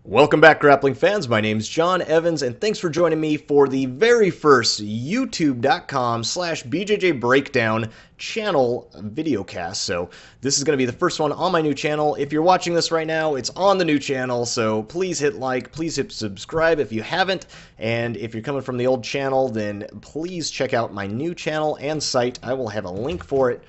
Welcome back, grappling fans. My name's John Evans, and thanks for joining me for the very first youtube.com/BJJ Breakdown channel videocast. So this is going to be the first one on my new channel. If you're watching this right now, it's on the new channel, so please hit like, please hit subscribe if you haven't, and if you're coming from the old channel, then please check out my new channel and site. I will have a link for it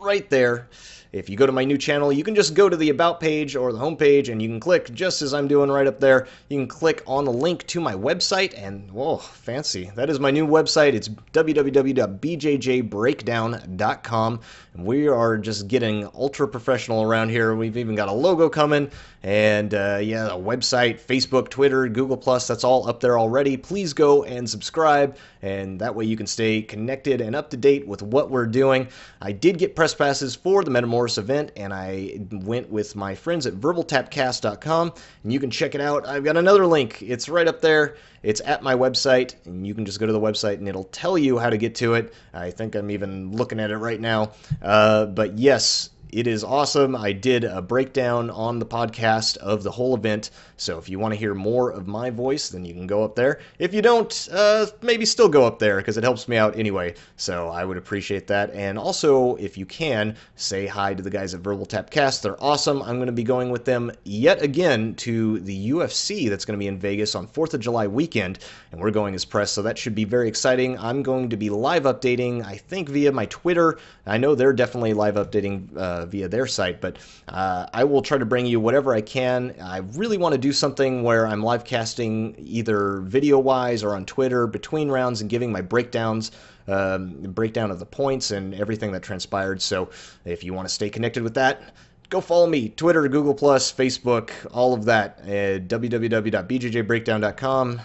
right there. If you go to my new channel, you can just go to the About page or the home page, and you can click, just as I'm doing right up there, you can click on the link to my website, and whoa, fancy. That is my new website. It's www.bjjbreakdown.com, and we are just getting ultra professional around here. We've even got a logo coming, and yeah, a website, Facebook, Twitter, Google+, that's all up there already. Please go and subscribe, and that way you can stay connected and up to date with what we're doing. I did get press passes for the Metamorphosis event, and I went with my friends at verbaltapcast.com, and you can check it out. I've got another link. It's right up there. It's at my website, and you can just go to the website and it'll tell you how to get to it. I think I'm even looking at it right now. But yes, it is awesome. I did a breakdown on the podcast of the whole event, so if you want to hear more of my voice, then you can go up there. If you don't, maybe still go up there, because it helps me out anyway, so I would appreciate that. And also, if you can, say hi to the guys at Verbal Tapcast. They're awesome. I'm going to be going with them yet again to the UFC that's going to be in Vegas on 4th of July weekend, and we're going as press, so that should be very exciting. I'm going to be live updating, I think, via my Twitter. I know they're definitely live updating via their site, but I will try to bring you whatever I can. I really want to do something where I'm live casting either video-wise or on Twitter between rounds and giving my breakdowns, breakdown of the points and everything that transpired. So if you want to stay connected with that, go follow me, Twitter, Google+, Facebook, all of that, www.bjjbreakdown.com.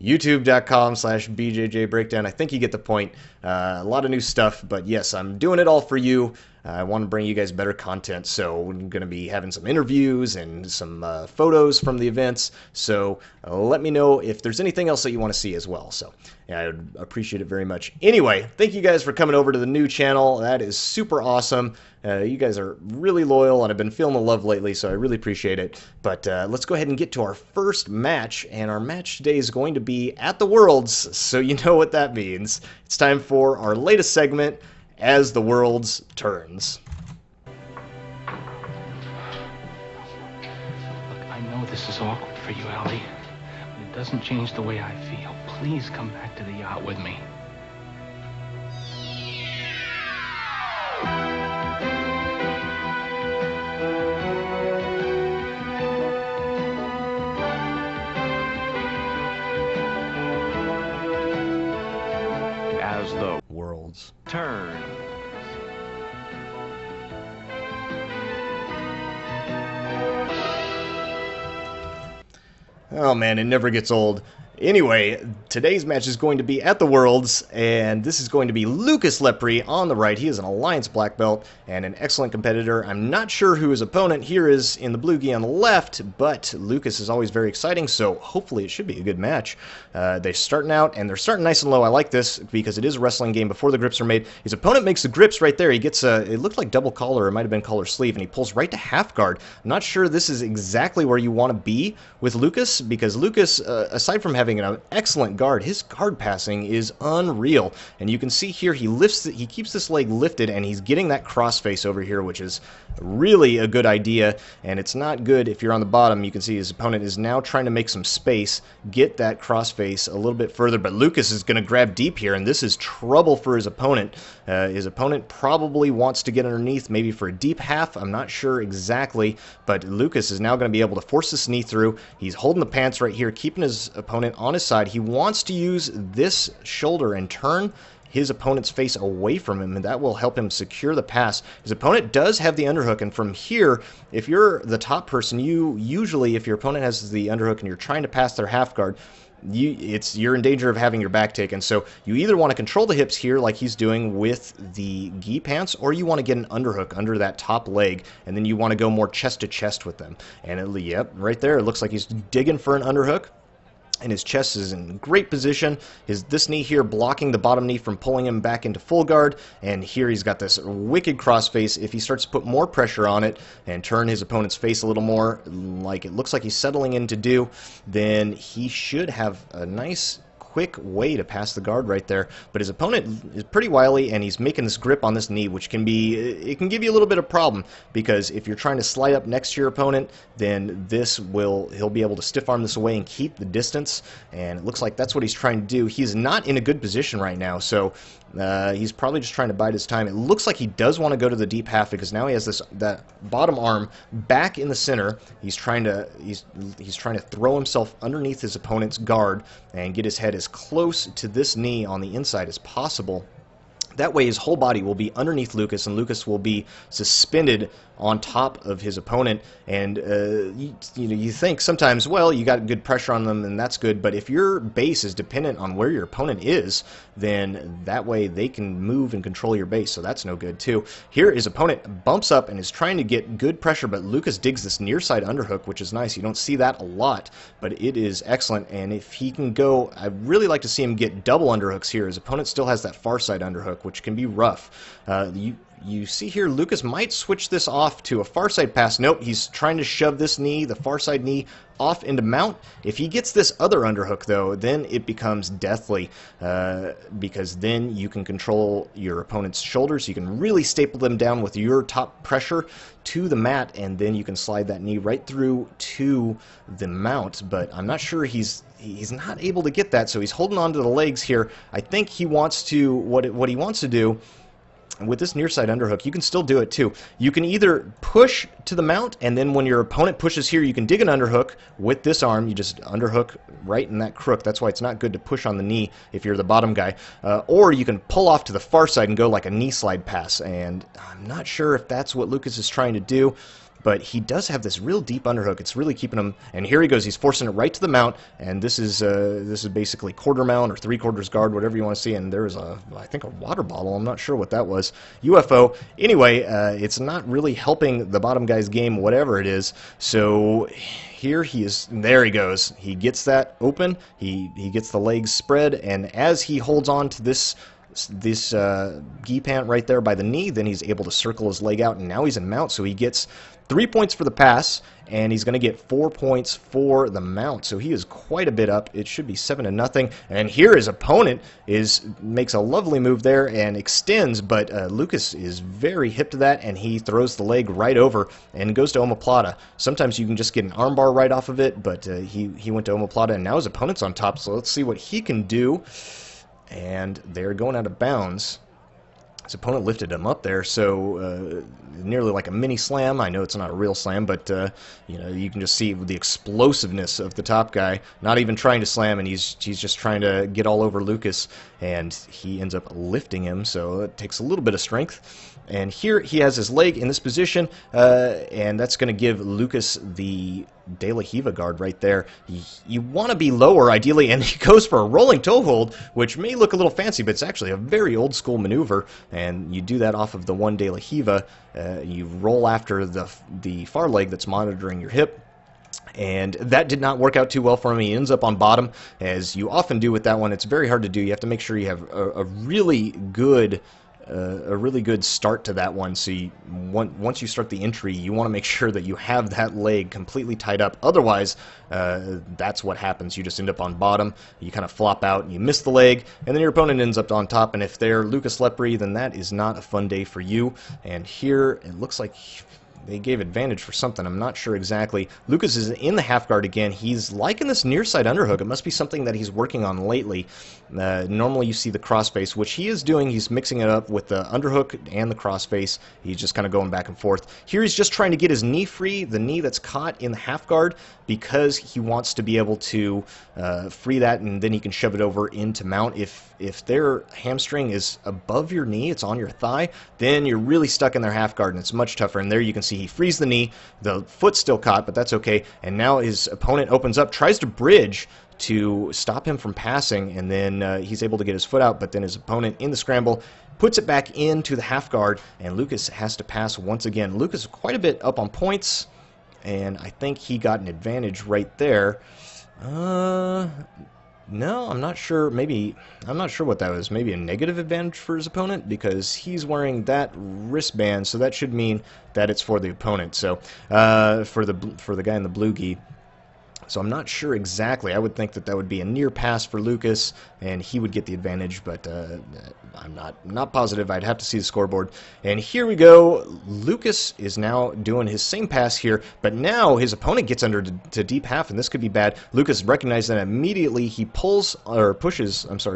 youtube.com/BJJBreakdown. I think you get the point. A lot of new stuff, but yes, I'm doing it all for you. I want to bring you guys better content, so we're going to be having some interviews and some photos from the events, so let me know if there's anything else that you want to see as well. So yeah, I would appreciate it very much. Anyway, thank you guys for coming over to the new channel. That is super awesome. You guys are really loyal, and I've been feeling the love lately, so I really appreciate it. But let's go ahead and get to our first match, and our match today is going to be at the Worlds, so you know what that means. It's time for our latest segment, As the Worlds Turns. Look, I know this is awkward for you, Allie, but it doesn't change the way I feel. Please come back to the yacht with me. As the Worlds turns. Oh man, it never gets old. Anyway, today's match is going to be at the Worlds, and this is going to be Lucas Lepri on the right. He is an Alliance black belt and an excellent competitor. I'm not sure who his opponent here is in the blue gi on the left, but Lucas is always very exciting, so hopefully it should be a good match. They're starting out, and they're starting nice and low. I like this because it is a wrestling game before the grips are made. His opponent makes the grips right there. He gets it looked like double collar, or it might have been collar sleeve, and he pulls right to half guard. I'm not sure this is exactly where you want to be with Lucas, because Lucas, aside from having an excellent guard, his guard passing is unreal, and you can see here he keeps this leg lifted, and he's getting that crossface over here, which is really a good idea. And it's not good if you're on the bottom. You can see his opponent is now trying to make some space, get that crossface a little bit further, but Lucas is going to grab deep here, and this is trouble for his opponent. His opponent probably wants to get underneath, maybe for a deep half. I'm not sure exactly, but Lucas is now going to be able to force this knee through. He's holding the pants right here, keeping his opponent on his side. He wants to use this shoulder and turn his opponent's face away from him, and that will help him secure the pass. His opponent does have the underhook, and from here, if you're the top person, you usually, if your opponent has the underhook and you're trying to pass their half guard, you're in danger of having your back taken. So you either want to control the hips here like he's doing with the gi pants, or you want to get an underhook under that top leg, and then you want to go more chest to chest with them. And yep, right there, it looks like he's digging for an underhook. and his chest is in great position. This knee here blocking the bottom knee from pulling him back into full guard, and here he's got this wicked crossface. If he starts to put more pressure on it and turn his opponent's face a little more, like it looks like he's settling in to do, then he should have a nice quick way to pass the guard right there. But his opponent is pretty wily, and he's making this grip on this knee, which can give you a little bit of problem, because if you're trying to slide up next to your opponent, then he'll be able to stiff arm this away and keep the distance, and it looks like that's what he's trying to do. He's not in a good position right now, so he's probably just trying to bide his time. It looks like he does want to go to the deep half, because now he has that bottom arm back in the center. He's trying to throw himself underneath his opponent's guard and get his head as close to this knee on the inside as possible. That way his whole body will be underneath Lucas, and Lucas will be suspended on top of his opponent. And you think sometimes, well, you got good pressure on them and that's good, but if your base is dependent on where your opponent is, then that way they can move and control your base, so that's no good too. Here his opponent bumps up and is trying to get good pressure, but Lucas digs this near side underhook, which is nice. You don't see that a lot, but it is excellent. And if he can go, I'd really like to see him get double underhooks here. His opponent still has that far side underhook, which can be rough. You see here, Lucas might switch this off to a far side pass. Nope, he's trying to shove this knee, the far side knee, off into mount. If he gets this other underhook, though, then it becomes deathly, because then you can control your opponent's shoulders. You can really staple them down with your top pressure to the mat, and then you can slide that knee right through to the mount. But I'm not sure he's not able to get that, so he's holding on to the legs here. I think he wants to, what he wants to do with this near side underhook, you can still do it too. You can either push to the mount, and then when your opponent pushes here, you can dig an underhook with this arm. You just underhook right in that crook. That's why it's not good to push on the knee if you're the bottom guy. Or you can pull off to the far side and go like a knee slide pass. And I'm not sure if that's what Lucas is trying to do, but he does have this real deep underhook. It's really keeping him, and here he goes. He's forcing it right to the mount, and this is basically quarter mount or 3/4 guard, whatever you want to see. And there's I think a water bottle. I'm not sure what that was. UFO. Anyway, it's not really helping the bottom guy's game, whatever it is. So here he is. There he goes. He gets that open. He gets the legs spread, and as he holds on to this gi pant right there by the knee, then he's able to circle his leg out, and now he's in mount, so he gets 3 points for the pass, and he's going to get 4 points for the mount, so he is quite a bit up. It should be 7-0, and here his opponent makes a lovely move there and extends, but Lucas is very hip to that, and he throws the leg right over and goes to omoplata. Sometimes you can just get an armbar right off of it, but he went to omoplata, and now his opponent's on top, so let's see what he can do. And they're going out of bounds. His opponent lifted him up there, so nearly like a mini slam. I know it's not a real slam, but you can just see the explosiveness of the top guy. Not even trying to slam, and he's just trying to get all over Lucas, and he ends up lifting him. So it takes a little bit of strength. And here he has his leg in this position, and that's going to give Lucas the De La Hiva guard right there. You want to be lower, ideally, and he goes for a rolling toe hold, which may look a little fancy, but it's actually a very old-school maneuver, and you do that off of the one De La Hiva. You roll after the far leg that's monitoring your hip, and that did not work out too well for him. He ends up on bottom, as you often do with that one. It's very hard to do. You have to make sure you have a really good start to that one. So once you start the entry, you want to make sure that you have that leg completely tied up. Otherwise, that's what happens. You just end up on bottom, you kind of flop out, and you miss the leg, and then your opponent ends up on top. And if they're Lucas Lepri, then that is not a fun day for you. And here it looks like they gave advantage for something. I'm not sure exactly. Lucas is in the half guard again. He's liking this near side underhook. It must be something that he's working on lately. Normally you see the crossface, which he is doing. He's mixing it up with the underhook and the crossface. He's just kind of going back and forth. Here he's just trying to get his knee free, the knee that's caught in the half guard, because he wants to be able to free that, and then he can shove it over into mount. If their hamstring is above your knee, it's on your thigh, then you're really stuck in their half guard, and it's much tougher. And there you can see he frees the knee. The foot's still caught, but that's okay. And now his opponent opens up, tries to bridge to stop him from passing, and then he's able to get his foot out, but then his opponent in the scramble puts it back into the half guard, and Lucas has to pass once again. Lucas is quite a bit up on points. and I think he got an advantage right there. No, I'm not sure. I'm not sure what that was. Maybe a negative advantage for his opponent, because he's wearing that wristband, so that should mean that it's for the opponent. So for the guy in the blue gi. So I'm not sure exactly. I would think that would be a near pass for Lucas, and he would get the advantage, but I'm not positive. I'd have to see the scoreboard. And here we go. Lucas is now doing his same pass here, but now his opponent gets under to deep half, and this could be bad. Lucas recognizes that immediately. He pushes,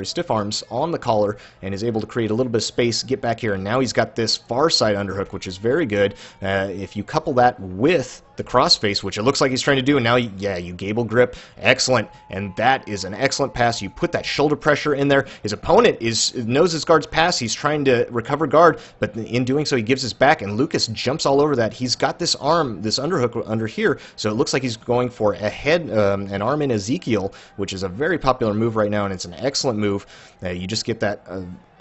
stiff arms on the collar, and is able to create a little bit of space, get back here, and now he's got this far side underhook, which is very good. If you couple that with the crossface, which it looks like he's trying to do, and now, you gable grip. Excellent. And that is an excellent pass. You put that shoulder pressure in there. His opponent knows his guard's pass. He's trying to recover guard, but in doing so, he gives his back, and Lucas jumps all over that. He's got this underhook under here, so it looks like he's going for an arm in Ezekiel, which is a very popular move right now, and it's an excellent move. You just get that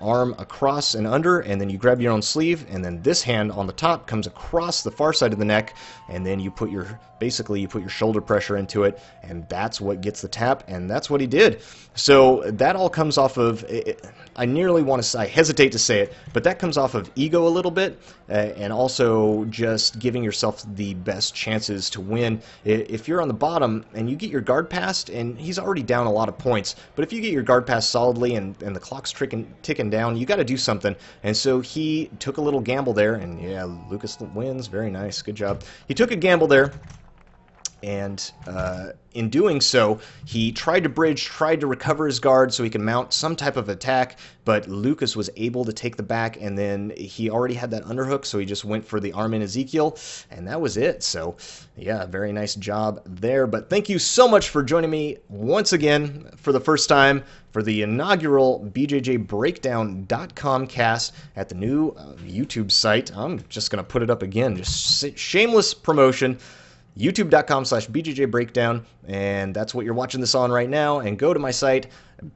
arm across and under, and then you grab your own sleeve, and then this hand on the top comes across the far side of the neck, and then you put your shoulder pressure into it, and that's what gets the tap, and that's what he did. So that all comes off of, I hesitate to say it, but that comes off of ego a little bit, and also just giving yourself the best chances to win. If you're on the bottom and you get your guard passed, and he's already down a lot of points, but if you get your guard passed solidly and the clock's ticking down, you got to do something. And so he took a little gamble there, and yeah, Lucas wins. Very nice, good job. He took a gamble there, and in doing so, he tried to bridge, tried to recover his guard so he can mount some type of attack, but Lucas was able to take the back, and then he already had that underhook, so he just went for the arm in Ezekiel, and that was it. So yeah, very nice job there. But thank you so much for joining me once again for the first time for the inaugural BJJBreakdown.com cast at the new YouTube site. I'm just going to put it up again, just shameless promotion. YouTube.com/BJJBreakdown, and that's what you're watching this on right now. And go to my site,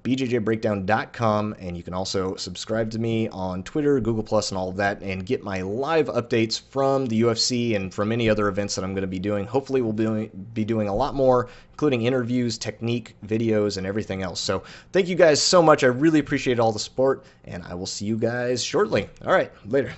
BJJBreakdown.com, and you can also subscribe to me on Twitter, Google+, and all of that, and get my live updates from the UFC and from any other events that I'm going to be doing. Hopefully we'll be doing a lot more, including interviews, technique, videos, and everything else. So thank you guys so much. I really appreciate all the support, and I will see you guys shortly. All right, later.